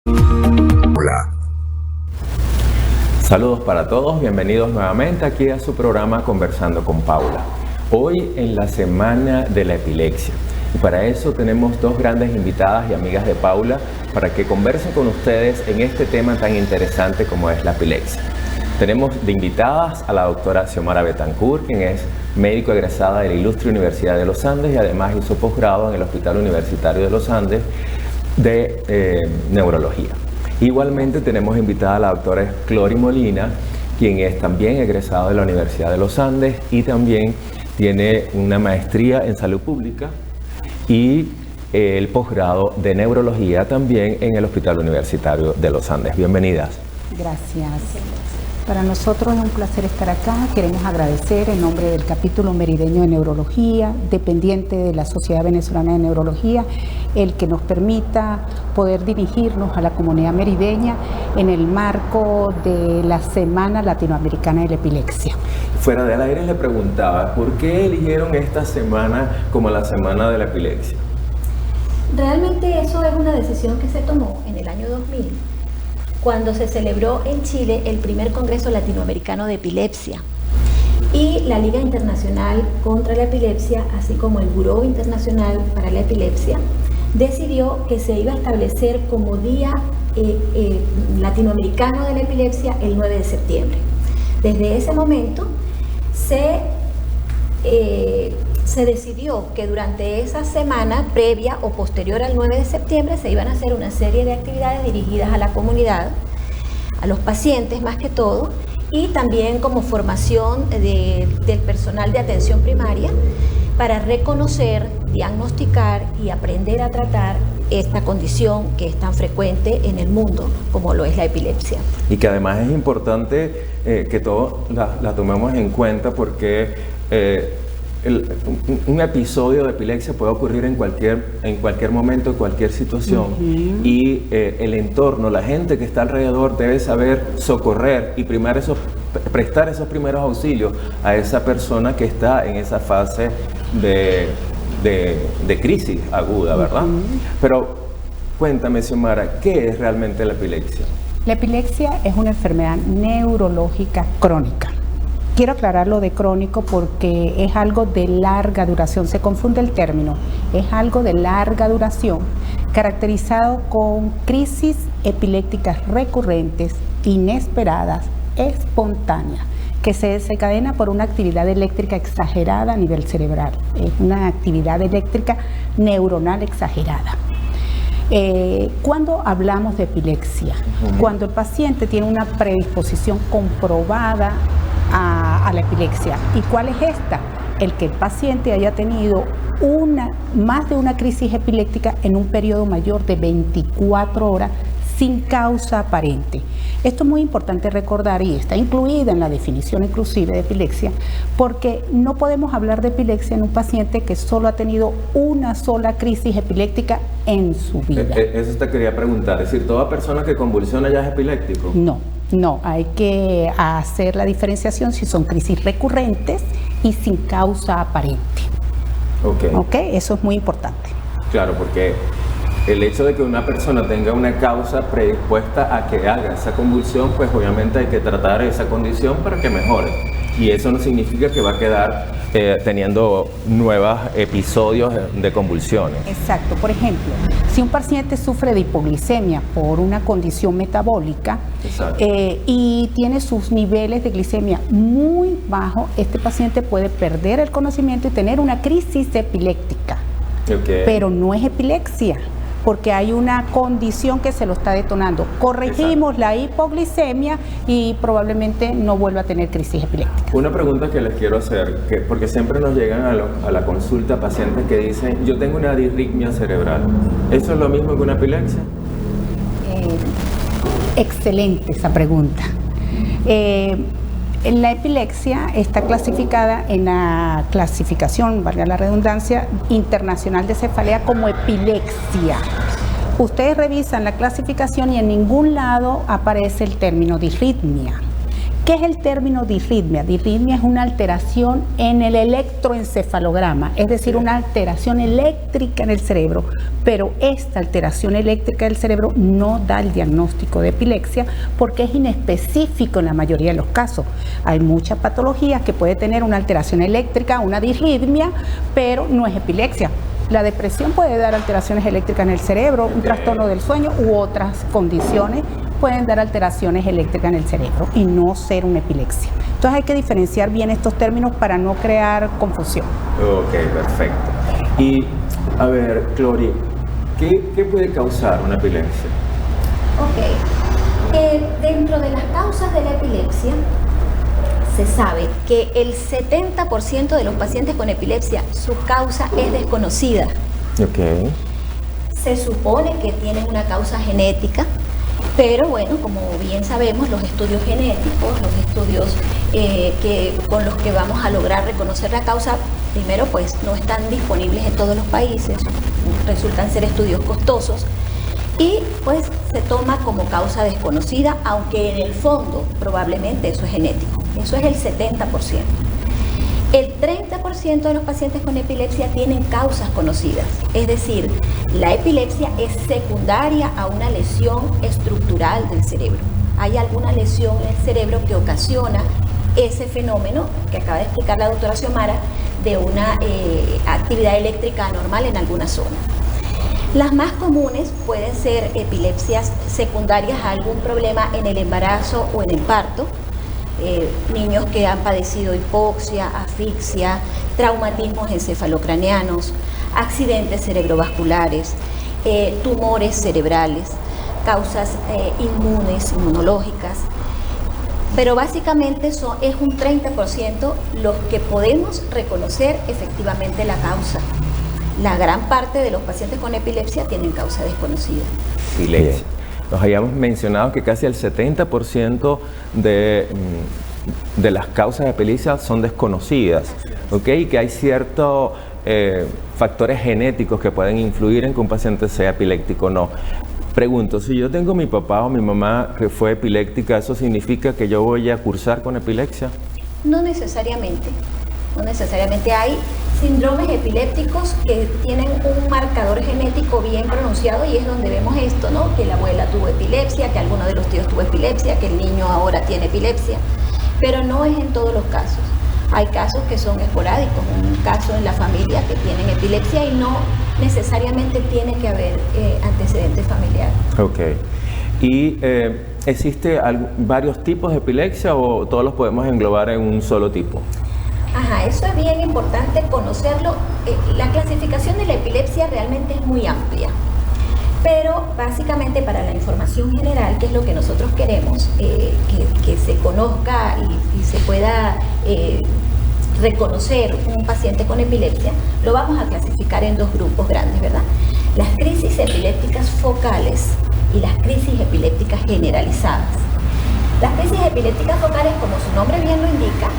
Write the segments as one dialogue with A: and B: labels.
A: Hola. Saludos para todos, bienvenidos nuevamente aquí a su programa Conversando con Paula. Hoy en la Semana de la Epilepsia. Y para eso tenemos dos grandes invitadas y amigas de Paula para que conversen con ustedes en este tema tan interesante como es la epilepsia. Tenemos de invitadas a la doctora Xiomara Betancourt, quien es médico egresada de la Ilustre Universidad de los Andes y además hizo posgrado en el Hospital Universitario de los Andes de Neurología. Igualmente tenemos invitada a la doctora Clori Molina, quien es también egresada de la Universidad de los Andes y también tiene una maestría en salud pública y el posgrado de neurología también en el Hospital Universitario de los Andes. Bienvenidas.
B: Gracias. Para nosotros es un placer estar acá. Queremos agradecer en nombre del capítulo merideño de neurología, dependiente de la Sociedad Venezolana de Neurología, el que nos permita poder dirigirnos a la comunidad merideña en el marco de la Semana Latinoamericana de la Epilepsia.
A: Fuera del aire le preguntaba, ¿por qué eligieron esta semana como la Semana de la Epilepsia?
C: Realmente eso es una decisión que se tomó en el año 2000, cuando se celebró en Chile el primer Congreso Latinoamericano de Epilepsia. Y la Liga Internacional contra la Epilepsia, así como el Buró Internacional para la Epilepsia, decidió que se iba a establecer como Día Latinoamericano de la Epilepsia el 9 de septiembre. Desde ese momento se decidió que durante esa semana previa o posterior al 9 de septiembre se iban a hacer una serie de actividades dirigidas a la comunidad, a los pacientes más que todo, y también como formación del personal de atención primaria para reconocer, diagnosticar y aprender a tratar esta condición que es tan frecuente en el mundo como lo es la epilepsia.
A: Y que además es importante que todos la tomemos en cuenta porque un episodio de epilepsia puede ocurrir en cualquier momento, en cualquier situación. Y el entorno, la gente que está alrededor debe saber socorrer y prestar esos primeros auxilios a esa persona que está en esa fase de crisis aguda, ¿verdad? Pero cuéntame, Xiomara, ¿qué es realmente la epilepsia?
B: La epilepsia es una enfermedad neurológica crónica. Quiero aclarar lo de crónico porque es algo de larga duración, se confunde el término, es algo de larga duración, caracterizado con crisis epilépticas recurrentes, inesperadas, espontáneas, que se desencadena por una actividad eléctrica exagerada a nivel cerebral, es una actividad eléctrica neuronal exagerada. Cuando hablamos de epilepsia, cuando el paciente tiene una predisposición comprobada a la epilepsia. ¿Y cuál es esta? El que el paciente haya tenido más de una crisis epiléptica en un periodo mayor de 24 horas sin causa aparente. Esto es muy importante recordar y está incluida en la definición inclusive de epilepsia, porque no podemos hablar de epilepsia en un paciente que solo ha tenido una sola crisis epiléptica en su vida.
A: Eso te quería preguntar, es decir, ¿toda persona que convulsiona ya es epiléptico?
B: No, hay que hacer la diferenciación si son crisis recurrentes y sin causa aparente. Ok, eso es muy importante.
A: Claro, porque el hecho de que una persona tenga una causa predispuesta a que haga esa convulsión, pues obviamente hay que tratar esa condición para que mejore. Y eso no significa que va a quedar teniendo nuevos episodios de convulsiones.
B: Exacto. Por ejemplo, si un paciente sufre de hipoglicemia por una condición metabólica y tiene sus niveles de glicemia muy bajos, este paciente puede perder el conocimiento y tener una crisis epiléptica. Pero no es epilepsia, porque hay una condición que se lo está detonando. Corregimos la hipoglicemia y probablemente no vuelva a tener crisis epiléptica.
A: Una pregunta que les quiero hacer, porque siempre nos llegan a la consulta pacientes que dicen, yo tengo una disritmia cerebral. ¿Eso es lo mismo que una epilepsia?
B: Excelente esa pregunta. La epilepsia está clasificada en la clasificación, valga la redundancia, internacional de cefalea como epilepsia. Ustedes revisan la clasificación y en ningún lado aparece el término disritmia. ¿Qué es el término disritmia? Disritmia es una alteración en el electroencefalograma, es decir, una alteración eléctrica en el cerebro, pero esta alteración eléctrica del cerebro no da el diagnóstico de epilepsia porque es inespecífico en la mayoría de los casos. Hay muchas patologías que puede tener una alteración eléctrica, una disritmia, pero no es epilepsia. La depresión puede dar alteraciones eléctricas en el cerebro, un trastorno del sueño u otras condiciones pueden dar alteraciones eléctricas en el cerebro y no ser una epilepsia. Entonces hay que diferenciar bien estos términos para no crear confusión.
A: Ok, perfecto. Y, a ver, Clori, ¿qué puede causar una epilepsia?
C: Ok. Dentro de las causas de la epilepsia, se sabe que el 70% de los pacientes con epilepsia, su causa es desconocida.
A: Ok.
C: Se supone que tienen una causa genética, pero bueno, como bien sabemos, los estudios genéticos, los estudios con los que vamos a lograr reconocer la causa, primero pues no están disponibles en todos los países, resultan ser estudios costosos y pues se toma como causa desconocida, aunque en el fondo probablemente eso es genético, eso es el 70%. El 30% de los pacientes con epilepsia tienen causas conocidas, es decir, la epilepsia es secundaria a una lesión estructural del cerebro. Hay alguna lesión en el cerebro que ocasiona ese fenómeno que acaba de explicar la doctora Xiomara de una actividad eléctrica anormal en alguna zona. Las más comunes pueden ser epilepsias secundarias a algún problema en el embarazo o en el parto, niños que han padecido hipoxia, asfixia, traumatismos encefalocraneanos, accidentes cerebrovasculares, tumores cerebrales, causas inmunológicas, pero básicamente es un 30% los que podemos reconocer efectivamente la causa. La gran parte de los pacientes con epilepsia tienen causa desconocida.
A: Epilepsia. Nos habíamos mencionado que casi el 70% de las causas de epilepsia son desconocidas, ¿ok? Y que hay ciertos factores genéticos que pueden influir en que un paciente sea epiléptico o no. Pregunto, si yo tengo mi papá o mi mamá que fue epiléptica, ¿eso significa que yo voy a cursar con epilepsia?
C: No necesariamente. No necesariamente. Hay síndromes epilépticos que tienen un marcador genético bien pronunciado y es donde vemos esto, ¿no? Que la abuela tuvo epilepsia, que alguno de los tíos tuvo epilepsia, que el niño ahora tiene epilepsia, pero no es en todos los casos. Hay casos que son esporádicos, un caso en la familia que tienen epilepsia y no necesariamente tiene que haber antecedentes familiares.
A: Ok. ¿Y existe varios tipos de epilepsia o todos los podemos englobar en un solo tipo?
C: Ajá, eso es bien importante conocerlo. La clasificación de la epilepsia realmente es muy amplia, pero básicamente para la información general, que es lo que nosotros queremos, que se conozca y se pueda reconocer un paciente con epilepsia, lo vamos a clasificar en dos grupos grandes, ¿verdad? Las crisis epilépticas focales y las crisis epilépticas generalizadas. Las crisis epilépticas focales, como su nombre bien lo indica,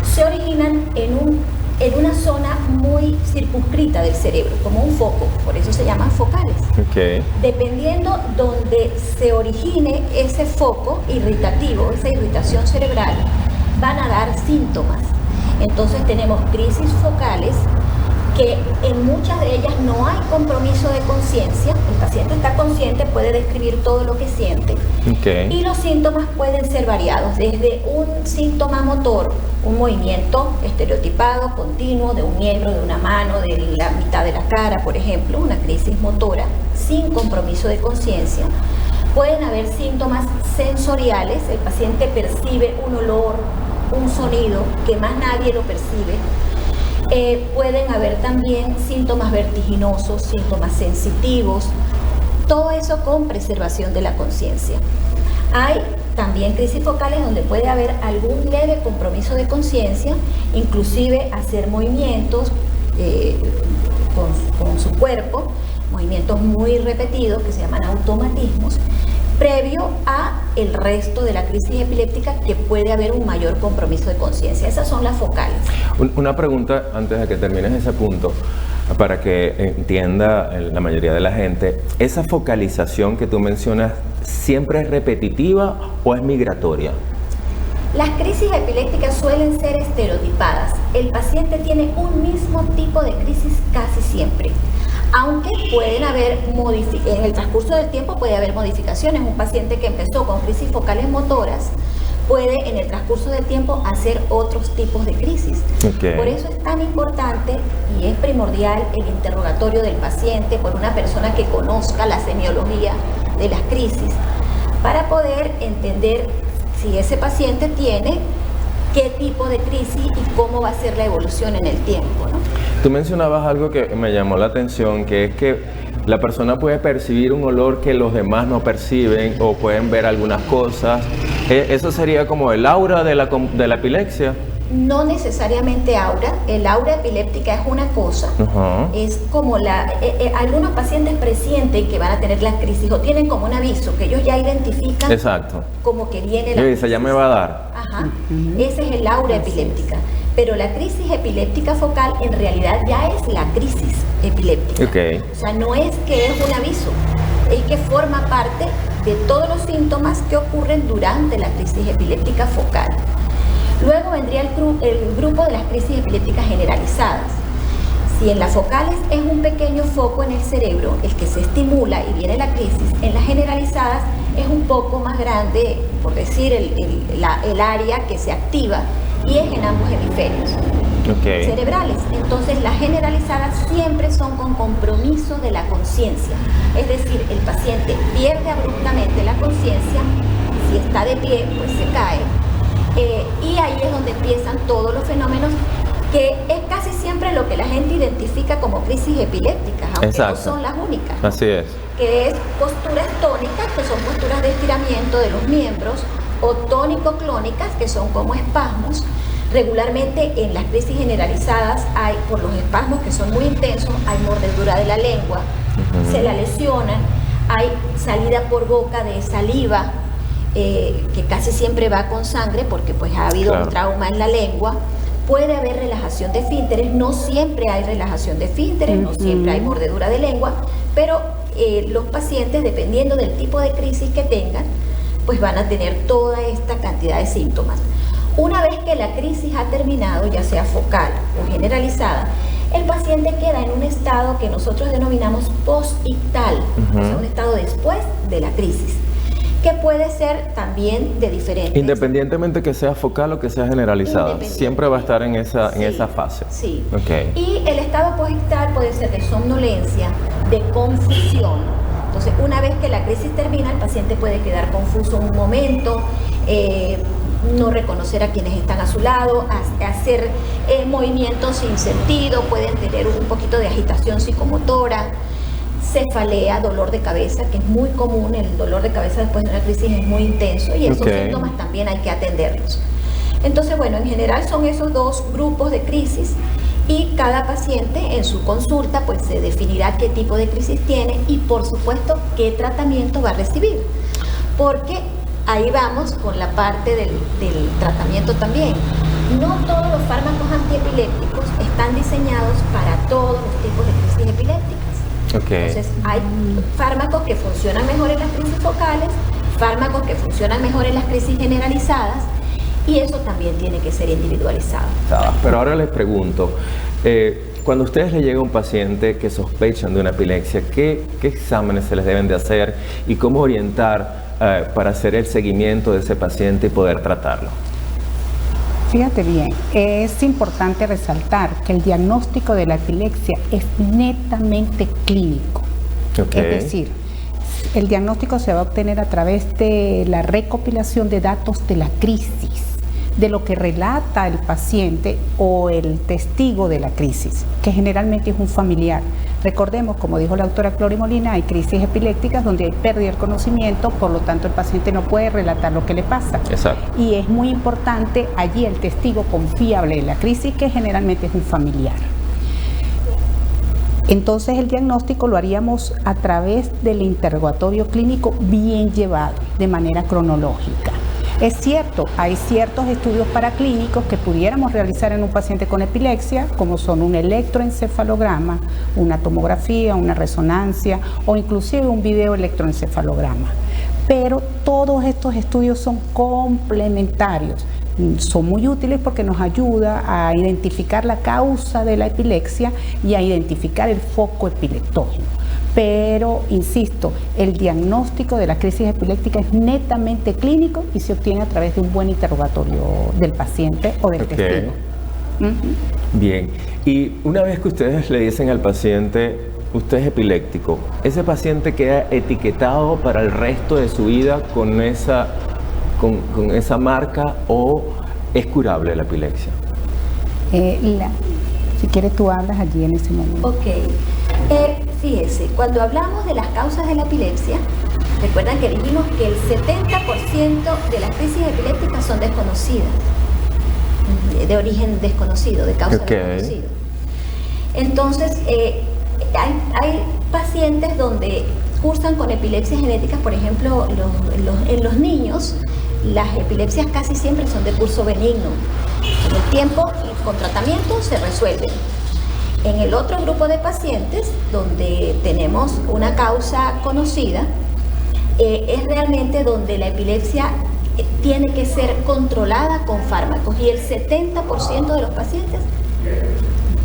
C: se originan en una zona muy circunscrita del cerebro, como un foco, por eso se llaman focales.
A: Okay.
C: Dependiendo donde se origine ese foco irritativo, esa irritación cerebral, van a dar síntomas. Entonces tenemos crisis focales que en muchas de ellas no hay compromiso de conciencia, el paciente está consciente, puede describir todo lo que siente, okay, y los síntomas pueden ser variados, desde un síntoma motor, un movimiento estereotipado, continuo, de un miembro, de una mano, de la mitad de la cara, por ejemplo, una crisis motora, sin compromiso de conciencia. Pueden haber síntomas sensoriales, el paciente percibe un olor, un sonido que más nadie lo percibe. Pueden haber también síntomas vertiginosos, síntomas sensitivos, todo eso con preservación de la conciencia. Hay también crisis focales donde puede haber algún leve compromiso de conciencia, inclusive hacer movimientos con su cuerpo, movimientos muy repetidos que se llaman automatismos, previo a el resto de la crisis epiléptica, que puede haber un mayor compromiso de conciencia. Esas son las focales.
A: Una pregunta antes de que termines ese punto, para que entienda la mayoría de la gente. ¿Esa focalización que tú mencionas siempre es repetitiva o es migratoria?
C: Las crisis epilépticas suelen ser estereotipadas. El paciente tiene un mismo tipo de crisis casi siempre, aunque pueden haber en el transcurso del tiempo puede haber modificaciones. Un paciente que empezó con crisis focales motoras puede en el transcurso del tiempo hacer otros tipos de crisis.
A: Okay.
C: Por eso es tan importante y es primordial el interrogatorio del paciente por una persona que conozca la semiología de las crisis para poder entender si ese paciente tiene qué tipo de crisis y cómo va a ser la evolución en el tiempo, ¿no?
A: Tú mencionabas algo que me llamó la atención, que es que la persona puede percibir un olor que los demás no perciben o pueden ver algunas cosas. ¿Eso sería como el aura de la epilepsia?
C: No necesariamente aura. El aura epiléptica es una cosa. Es como algunos pacientes presienten que van a tener la crisis o tienen como un aviso que ellos ya identifican.
A: Exacto.
C: Como que viene la crisis.
A: Ya me va a dar.
C: Ajá. Ese es el aura epiléptica. Pero la crisis epiléptica focal en realidad ya es la crisis epiléptica.
A: Okay.
C: O sea, no es que es un aviso, es que forma parte de todos los síntomas que ocurren durante la crisis epiléptica focal. Luego vendría el grupo de las crisis epilépticas generalizadas. Si en las focales es un pequeño foco en el cerebro el que se estimula y viene la crisis, en las generalizadas es un poco más grande, por decir, el área que se activa, y es en ambos hemisferios cerebrales. Entonces las generalizadas siempre son con compromiso de la conciencia, es decir, el paciente pierde abruptamente la conciencia, si está de pie pues se cae, y ahí es donde empiezan todos los fenómenos que es casi siempre lo que la gente identifica como crisis epilépticas, aunque no son las únicas.
A: Así es.
C: Que es posturas tónicas, que son posturas de estiramiento de los miembros, o tónico-clónicas, que son como espasmos. Regularmente en las crisis generalizadas hay, por los espasmos que son muy intensos, hay mordedura de la lengua, se la lesionan, hay salida por boca de saliva, que casi siempre va con sangre porque pues ha habido un trauma en la lengua. Puede haber relajación de esfínteres, no siempre hay relajación de esfínteres, no siempre hay mordedura de lengua, pero los pacientes, dependiendo del tipo de crisis que tengan, pues van a tener toda esta cantidad de síntomas. Una vez que la crisis ha terminado, ya sea focal o generalizada, el paciente queda en un estado que nosotros denominamos postictal, o sea, un estado después de la crisis, que puede ser también de diferentes.
A: Independientemente que sea focal o que sea generalizada, siempre va a estar en esa fase.
C: Sí. Okay. Y el estado postictal puede ser de somnolencia, de confusión. Entonces, una vez que la crisis termina, el paciente puede quedar confuso un momento, no reconocer a quienes están a su lado, hacer movimientos sin sentido, pueden tener un poquito de agitación psicomotora, cefalea, dolor de cabeza, que es muy común. El dolor de cabeza después de una crisis es muy intenso y esos síntomas también hay que atenderlos. Entonces, bueno, en general son esos dos grupos de crisis y cada paciente en su consulta pues se definirá qué tipo de crisis tiene y por supuesto qué tratamiento va a recibir, porque ahí vamos con la parte del tratamiento también. No todos los fármacos antiepilépticos están diseñados para todos los tipos de crisis epilépticas. Entonces hay fármacos que funcionan mejor en las crisis focales, fármacos que funcionan mejor en las crisis generalizadas, y eso también tiene que ser individualizado.
A: Pero ahora les pregunto, cuando a ustedes le llega un paciente que sospechan de una epilepsia, ¿qué exámenes se les deben de hacer y cómo orientar para hacer el seguimiento de ese paciente y poder tratarlo?
B: Fíjate bien, es importante resaltar que el diagnóstico de la epilepsia es netamente clínico. Es decir, el diagnóstico se va a obtener a través de la recopilación de datos de la crisis, de lo que relata el paciente o el testigo de la crisis, que generalmente es un familiar. Recordemos, como dijo la doctora Clori Molina, hay crisis epilépticas donde hay pérdida del conocimiento, por lo tanto el paciente no puede relatar lo que le pasa.
A: Exacto.
B: Y es muy importante allí el testigo confiable de la crisis, que generalmente es un familiar. Entonces el diagnóstico lo haríamos a través del interrogatorio clínico bien llevado, de manera cronológica. Es cierto, hay ciertos estudios paraclínicos que pudiéramos realizar en un paciente con epilepsia, como son un electroencefalograma, una tomografía, una resonancia o inclusive un video electroencefalograma. Pero todos estos estudios son complementarios. son muy útiles porque nos ayuda a identificar la causa de la epilepsia y a identificar el foco epileptógeno. Pero, insisto, el diagnóstico de la crisis epiléptica es netamente clínico y se obtiene a través de un buen interrogatorio del paciente o del testigo.
A: Bien, y una vez que ustedes le dicen al paciente, usted es epiléptico, ¿ese paciente queda etiquetado para el resto de su vida con esa marca o es curable la epilepsia?
B: Si quieres tú hablas allí en ese momento.
C: Ok. Fíjese, cuando hablamos de las causas de la epilepsia, recuerdan que dijimos que el 70% de las crisis epilépticas son desconocidas, de origen desconocido, de causa desconocida. Entonces, hay pacientes donde cursan con epilepsias genéticas, por ejemplo, en los niños, las epilepsias casi siempre son de curso benigno. Con el tiempo y con tratamiento se resuelven. En el otro grupo de pacientes, donde tenemos una causa conocida, es realmente donde la epilepsia tiene que ser controlada con fármacos y el 70% de los pacientes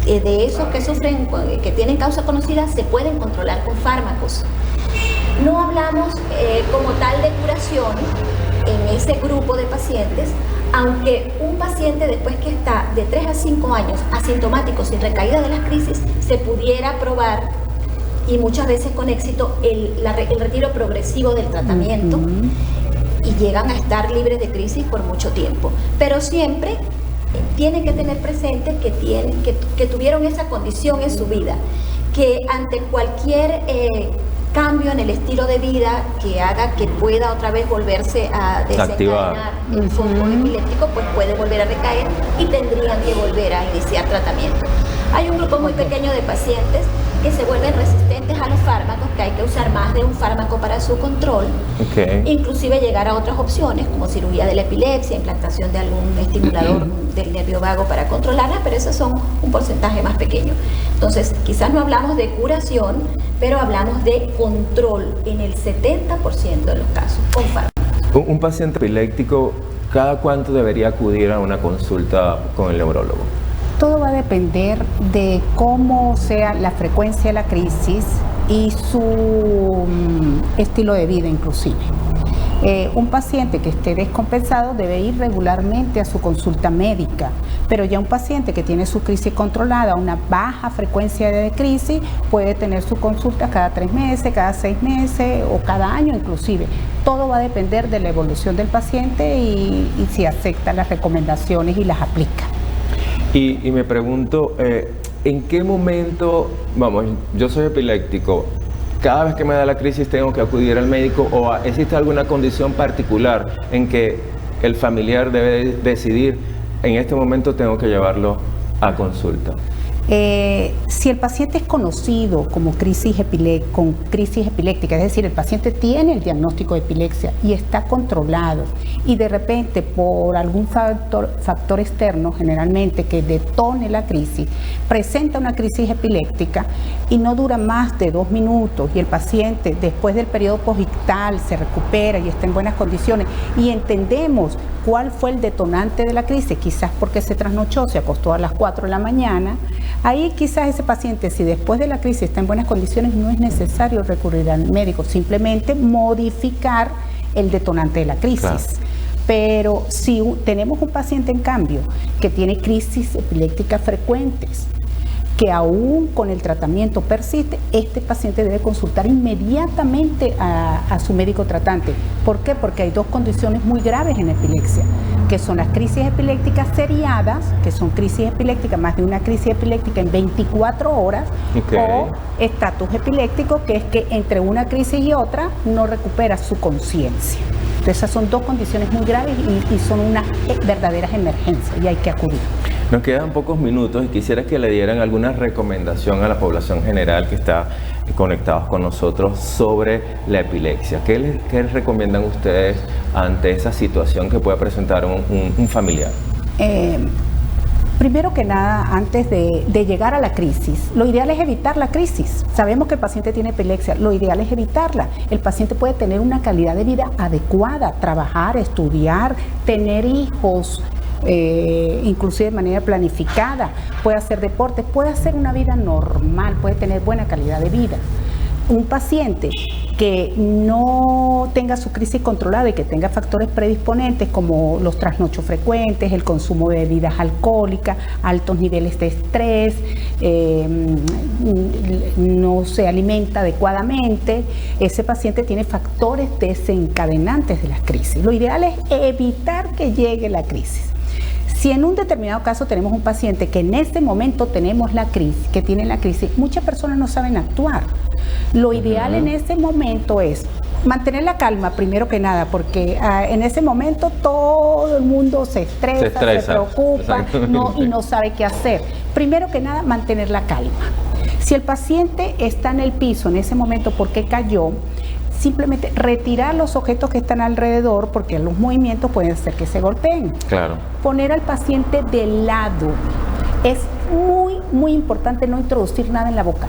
C: de esos que sufren, que tienen causa conocida, se pueden controlar con fármacos. No hablamos como tal de curación en ese grupo de pacientes, aunque un paciente después que está de 3 a 5 años asintomático, sin recaída de las crisis, se pudiera probar, y muchas veces con éxito, el retiro progresivo del tratamiento, y llegan a estar libres de crisis por mucho tiempo. Pero siempre tienen que tener presente que tuvieron esa condición en su vida, que ante cualquier cambio en el estilo de vida que haga que pueda otra vez volverse a desencadenar el foco epiléptico, pues puede volver a recaer y tendrían que volver a iniciar tratamiento. Hay un grupo muy pequeño de pacientes que se vuelven resistentes a los fármacos, que hay que usar más de un fármaco para su control, inclusive llegar a otras opciones como cirugía de la epilepsia, implantación de algún estimulador del nervio vago para controlarla, pero esos son un porcentaje más pequeño. Entonces, quizás no hablamos de curación, pero hablamos de control en el 70% de los casos con fármacos.
A: Un paciente epiléptico, ¿cada cuánto debería acudir a una consulta con el neurólogo?
B: Todo va a depender de cómo sea la frecuencia de la crisis y su estilo de vida inclusive. Un paciente que esté descompensado debe ir regularmente a su consulta médica, pero ya un paciente que tiene su crisis controlada, una baja frecuencia de crisis, puede tener su consulta cada 3 meses, cada 6 meses o cada año inclusive. Todo va a depender de la evolución del paciente y si acepta las recomendaciones y las aplica.
A: Y me pregunto, ¿en qué momento, yo soy epiléptico, cada vez que me da la crisis tengo que acudir al médico o existe alguna condición particular en que el familiar debe decidir, en este momento tengo que llevarlo a consulta?
B: Si el paciente es conocido como con crisis epiléptica, es decir, el paciente tiene el diagnóstico de epilepsia y está controlado y de repente por algún factor externo, generalmente que detone la crisis, presenta una crisis epiléptica y no dura más de 2 minutos y el paciente después del periodo posictal se recupera y está en buenas condiciones y entendemos cuál fue el detonante de la crisis, quizás porque se trasnochó, se acostó a las 4 de la mañana, ahí quizás ese paciente, si después de la crisis está en buenas condiciones, no es necesario recurrir al médico, simplemente modificar el detonante de la crisis. Claro. Pero si tenemos un paciente, en cambio, que tiene crisis epilépticas frecuentes, que aún con el tratamiento persiste, este paciente debe consultar inmediatamente a su médico tratante. ¿Por qué? Porque hay 2 condiciones muy graves en epilepsia, que son las crisis epilépticas seriadas, que son crisis epilépticas, más de una crisis epiléptica en 24 horas, o estatus epiléptico, que es que entre una crisis y otra no recupera su conciencia. Entonces, esas son 2 condiciones muy graves y son unas verdaderas emergencias y hay que acudir.
A: Nos quedan pocos minutos y quisiera que le dieran alguna recomendación a la población general que está conectados con nosotros sobre la epilepsia. ¿Qué les recomiendan ustedes ante esa situación que puede presentar un familiar?
B: Primero que nada, antes de llegar a la crisis, lo ideal es evitar la crisis. Sabemos que el paciente tiene epilepsia, lo ideal es evitarla. El paciente puede tener una calidad de vida adecuada, trabajar, estudiar, tener hijos, inclusive de manera planificada, puede hacer deportes, puede hacer una vida normal, puede tener buena calidad de vida. Un paciente que no tenga su crisis controlada y que tenga factores predisponentes como los trasnochos frecuentes, el consumo de bebidas alcohólicas, altos niveles de estrés, no se alimenta adecuadamente, ese paciente tiene factores desencadenantes de las crisis. Lo ideal es evitar que llegue la crisis. Si en un determinado caso tenemos un paciente que en este momento tenemos la crisis, que tiene la crisis, muchas personas no saben actuar. Lo ideal en ese momento es mantener la calma, primero que nada, porque en ese momento todo el mundo se estresa, se preocupa y no sabe qué hacer. Primero que nada, mantener la calma. Si el paciente está en el piso en ese momento porque cayó, simplemente retirar los objetos que están alrededor, porque los movimientos pueden hacer que se golpeen.
A: Claro.
B: Poner al paciente de lado. Es muy importante no introducir nada en la boca.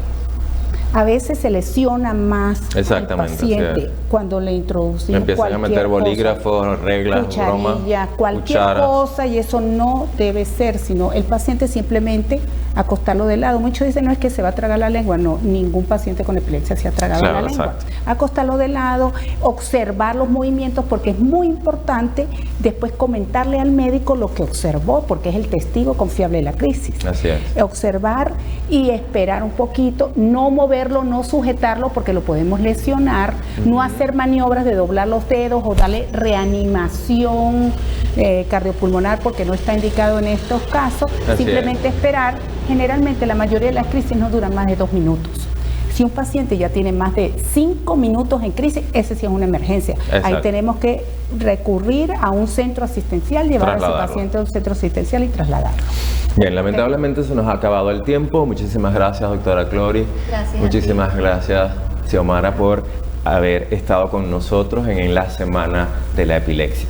B: A veces se lesiona más al paciente cuando le introducimos
A: empiezan a meter bolígrafos, reglas,
B: cucharilla, cualquier cosa, y eso no debe ser, sino el paciente simplemente acostarlo de lado. Muchos dicen, no, es que se va a tragar la lengua. No, ningún paciente con epilepsia se ha tragado la lengua. Exacto. Acostarlo de lado, observar los movimientos, porque es muy importante después comentarle al médico lo que observó, porque es el testigo confiable de la crisis.
A: Así es.
B: Observar y esperar un poquito, no moverlo, no sujetarlo porque lo podemos lesionar, no hacer maniobras de doblar los dedos o darle reanimación cardiopulmonar porque no está indicado en estos casos. Simplemente esperar. Generalmente la mayoría de las crisis no duran más de 2 minutos. Si un paciente ya tiene más de 5 minutos en crisis, ese sí es una emergencia. Exacto. Ahí tenemos que recurrir a un centro asistencial, llevar a ese paciente a un centro asistencial y trasladarlo.
A: Bien, lamentablemente se nos ha acabado el tiempo. Muchísimas gracias, doctora Clory.
C: Gracias.
A: Muchísimas gracias, Xiomara, por haber estado con nosotros en la Semana de la Epilepsia.